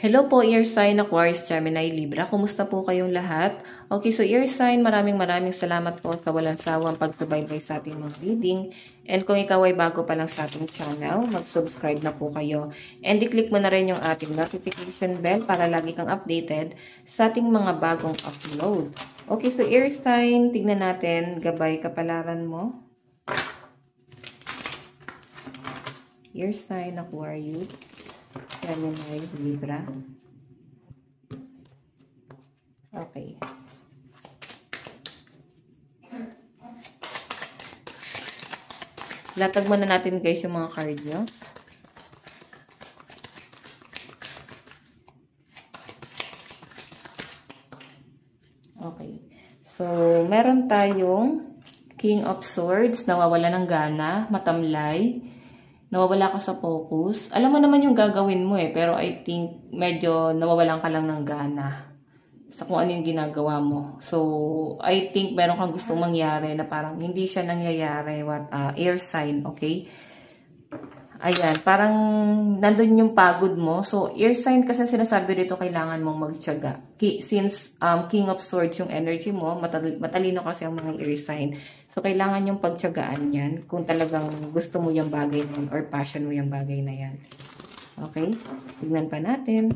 Hello po, Air Sign, Aquarius, Gemini, Libra. Kumusta po kayong lahat? Okay, so Air Sign, maraming salamat po sa walang sawang pagsubaybay sa ating mga reading. And kung ikaw ay bago pa lang sa ating channel, mag-subscribe na po kayo. And i-click mo na rin yung ating notification bell para lagi kang updated sa ating mga bagong upload. Okay, so Air Sign, tignan natin, gabay kapalaran mo. Air Sign, Aquarius, Gemini, Libra. Okay. Latag muna natin guys yung mga card nyo. Okay. So, meron tayong King of Swords, nawawala ng gana, matamlay, nawawala ka sa focus. Alam mo naman yung gagawin mo pero I think medyo nawawalan ka lang ng gana sa kung ano yung ginagawa mo. So, I think meron kang gustong mangyari na parang hindi siya nangyayari. Air sign, okay? Ayan, parang nandun yung pagod mo. So, air sign kasi sinasabi dito kailangan mong magtiyaga. Since King of Swords yung energy mo, matalino kasi ang mga air sign. So, kailangan yung pagtiyagaan yan kung talagang gusto mo yung bagay na yan or passion mo yung bagay na yan. Okay? Tignan pa natin.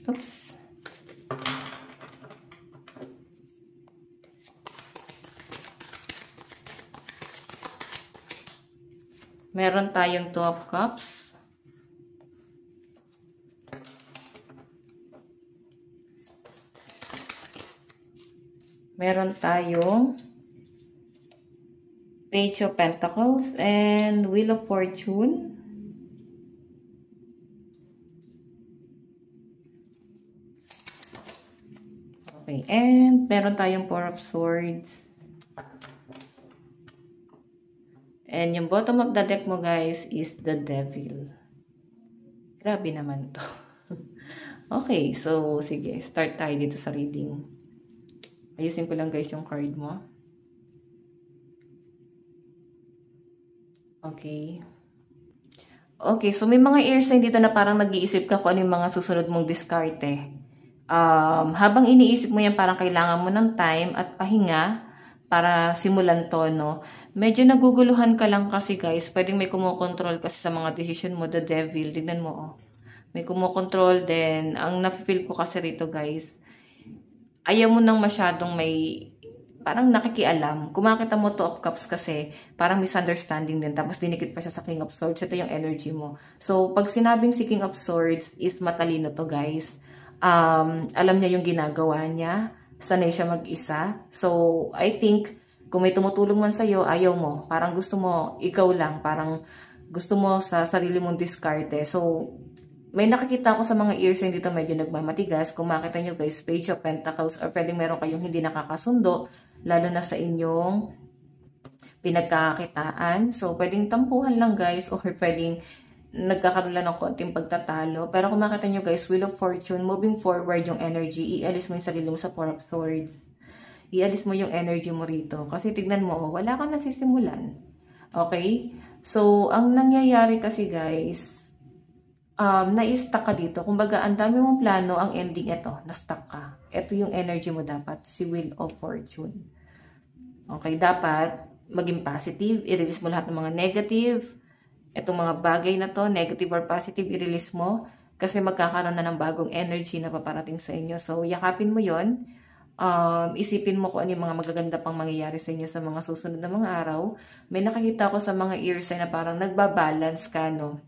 Oops. Meron tayong 2 of Cups. Meron tayong Page of Pentacles and Wheel of Fortune. Okay, and meron tayong 4 of Swords. And yung bottom of the deck mo guys is the Devil. Grabe naman to. Okay, so sige, start tayo dito sa reading. Ayusin ko lang guys yung card mo. Okay. Okay, so may mga air sign dito na parang nag-iisip ka kung ano yung mga susunod mong diskarte. Habang iniisip mo yan, parang kailangan mo ng time at pahinga para simulan to, no? Medyo naguguluhan ka lang kasi, guys. Pwedeng may kumokontrol kasi sa mga decision mo, the Devil. Tignan mo, oh. May kumokontrol din. Ang na-feel ko kasi rito, guys, ayaw mo nang masyadong may parang nakikialam. Kung makita mo 2 of Cups kasi, parang misunderstanding din. Tapos dinikit pa siya sa King of Swords. Ito yung energy mo. So, pag sinabing si King of Swords is matalino to, guys. Alam niya yung ginagawa niya. Sanay siya mag-isa. So, I think, kung may tumutulong man sa'yo, ayaw mo. Parang gusto mo, ikaw lang. Parang gusto mo sa sarili mong diskarte. So, may nakikita ako sa mga ears na dito medyo nagmamatigas. Kung makita nyo guys, Page of Pentacles or pwedeng meron kayong hindi nakakasundo, lalo na sa inyong pinagkakakitaan. So, pwedeng tampuhan lang guys or pwedeng nagkakaroon lang ng konting pagtatalo. Pero kung makita nyo guys, Wheel of Fortune, moving forward yung energy, ialis mo yung sarili mo sa 4 of Swords. Ialis mo yung energy mo rito. Kasi tignan mo, wala kang nasisimulan. Okay? So, ang nangyayari kasi guys, na-stuck ka dito. Kumbaga, ang dami mong plano, ang ending ito, na-stuck ka. Ito yung energy mo dapat, si Wheel of Fortune. Okay? Dapat maging positive, i-release mo lahat ng mga negative. Itong mga bagay na to, negative or positive, i-release mo kasi magkakaroon na ng bagong energy na paparating sa inyo. So, yakapin mo yon. Isipin mo kung ano yung mga magaganda pang mangyayari sa inyo sa mga susunod na mga araw. May nakikita ko sa mga ears na parang nagbabalance ka, no?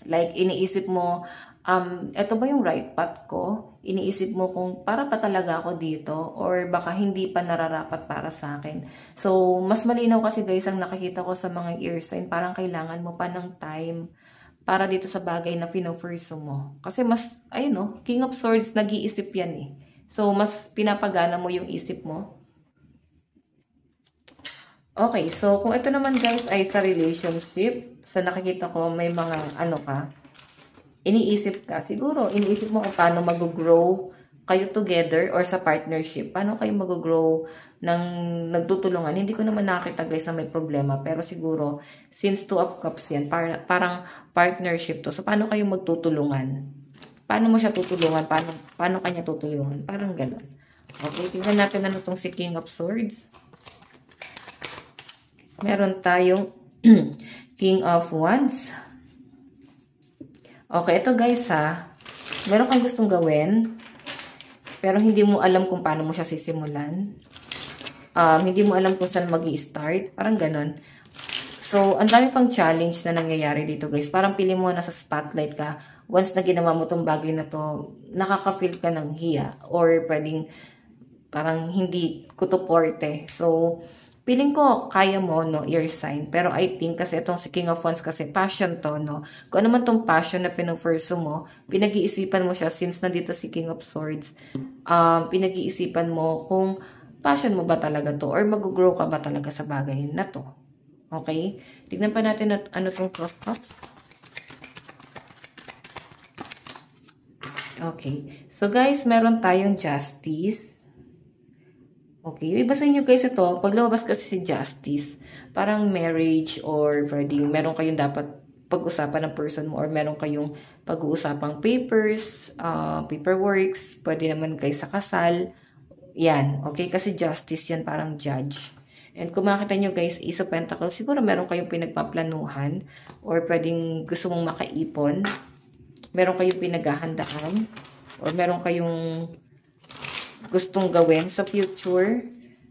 Like, iniisip mo, eto ba yung right path ko? Iniisip mo kung para pa talaga ako dito or baka hindi pa nararapat para sa akin. So, mas malinaw kasi guys ang nakikita ko sa mga ear sign. Parang kailangan mo pa ng time para dito sa bagay na pino-pursue mo. Kasi mas, ayun no, King of Swords, nag-iisip yan eh. So, mas pinapagana mo yung isip mo. Okay, so kung ito naman guys ay sa relationship, so nakikita ko may mga ano ka, iniisip ka. Siguro, iniisip mo kung paano mag-grow kayo together or sa partnership, paano kayo mag-grow ng nagtutulungan. Hindi ko naman nakita guys na may problema, pero siguro since 2 of cups yan, parang partnership to. So paano kayo magtutulungan? Paano mo siya tutulungan? Paano kanya tutulungan? Parang gano'n. Okay, tingnan natin ano tong si King of Swords. Meron tayong King of Wands. Okay, ito guys ha. Meron kang gustong gawin, pero hindi mo alam kung paano mo siya sisimulan. Hindi mo alam kung saan mag-i-start. Parang ganon. So, ang dami pang challenge na nangyayari dito guys. Parang pili mo na sa spotlight ka. Once na ginawa mo tong bagay na to, nakaka-feel ka ng hiya. Or pwedeng parang hindi kutuporte. So, feeling ko kaya mo, no, your sign. Pero I think kasi itong si King of Wands kasi passion to, no. Kung ano man tong passion na pinag-pursue mo, pinag-iisipan mo siya since nandito si King of Swords. Pinag-iisipan mo kung passion mo ba talaga to or mag-grow ka ba talaga sa bagay na to. Okay? Tignan pa natin at ano tong 12 cups. Okay. So guys, meron tayong Justice. Okay. Yung iba sa inyo guys ito, pag lumabas kasi si Justice, parang marriage or meron kayong dapat pag-usapan ng person mo or meron kayong pag-uusapang papers, paperworks, pwede naman kayo sa kasal. Yan, okay? Kasi justice yan, parang judge. And kung makita nyo guys, Ace of Pentacles, siguro meron kayong pinagpaplanuhan or pwedeng gusto mong makaipon. Meron kayong pinaghahandaan or meron kayong gustong gawin sa future.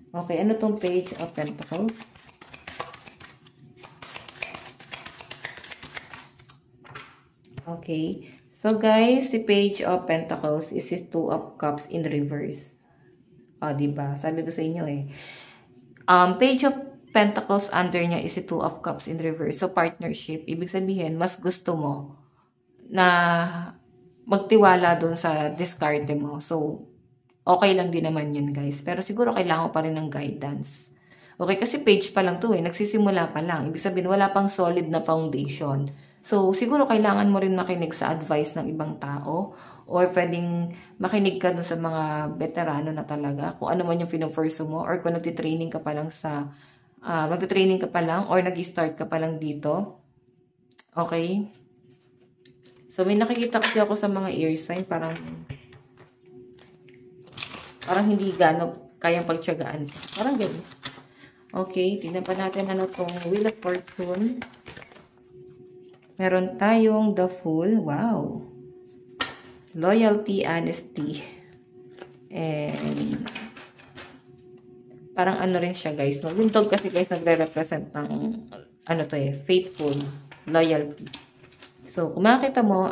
Okay, ano tong Page of Pentacles? Okay, so guys, si Page of Pentacles is si 2 of Cups in reverse. Diba? Sabi ko sa inyo eh. Page of Pentacles under niya is 2 of Cups in reverse. So, partnership. Ibig sabihin, mas gusto mo na magtiwala dun sa diskarte mo. So, okay lang din naman yun, guys. Pero siguro kailangan pa rin ng guidance. Okay, kasi page pa lang to eh. Nagsisimula pa lang. Ibig sabihin, wala pang solid na foundation. So, siguro kailangan mo rin makinig sa advice ng ibang tao or pwedeng makinig ka dun sa mga veterano na talaga kung ano man yung pinag-pursue mo or kung nagtitraining ka pa lang magtitraining ka pa lang or nag-start ka pa lang dito. Okay? So, may nakikita kasi ako sa mga air sign parang hindi gano'ng kayang pagtiyagaan. Parang ganyan. Okay, tingnan pa natin ano tong Wheel of Fortune. Meron tayong The Fool. Wow! Loyalty, honesty. And parang ano rin siya guys. No? Yung dog kasi guys nagre-represent ng ano to eh, faithful, loyalty. So, kung makita mo,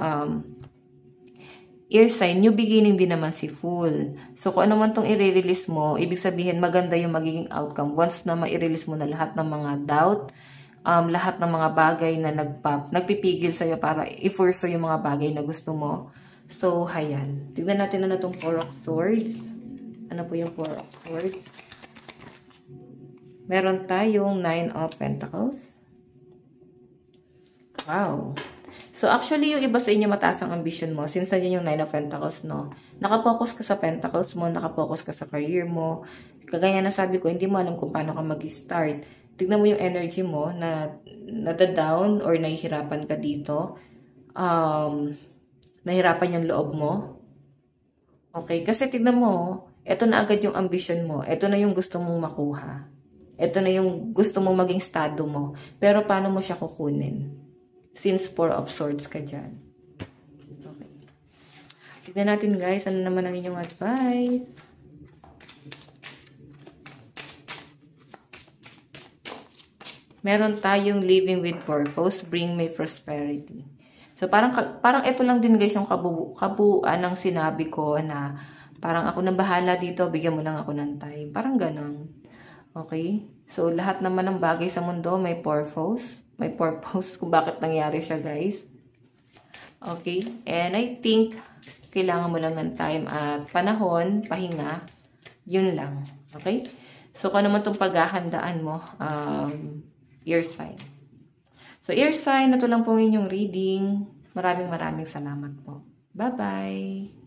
air sign, new beginning din naman si Fool. So, kung ano man tong i-release mo, ibig sabihin maganda yung magiging outcome. Once na ma-release mo na lahat ng mga doubt, lahat ng mga bagay na nagpipigil sa'yo para i-pursue yung mga bagay na gusto mo. So, hayan. Tignan natin ano itong 4 of Swords. Ano po yung 4 of Swords? Meron tayong 9 of Pentacles. Wow. So, actually, yung iba sa inyo mataas ang ambition mo. Since nandiyan yung 9 of Pentacles, no? Nakapokus ka sa Pentacles mo, nakapokus ka sa career mo. Kagaya na sabi ko, hindi mo alam kung paano ka mag-start. Tignan mo yung energy mo na nada-down or nahihirapan ka dito. Nahirapan yung loob mo. Okay? Kasi tignan mo, ito na agad yung ambition mo. Ito na yung gusto mong makuha. Ito na yung gusto mong maging estado mo. Pero paano mo siya kukunin? Since 4 of Swords ka dyan. Okay. Tignan natin guys, ano naman ang inyong advice? Meron tayong living with purpose, bring me prosperity. So, parang ito lang din guys yung kabuuan ng sinabi ko na parang ako na bahala dito, bigyan mo lang ako ng time. Parang ganon. Okay? So, lahat naman ng bagay sa mundo may purpose. May purpose kung bakit nangyari siya guys. Okay? And I think, kailangan mo lang ng time at panahon, pahinga. Yun lang. Okay? So, kung ano man itong paghahandaan mo, air sign. So, air sign, ito lang po inyong reading. Maraming salamat po. Bye-bye!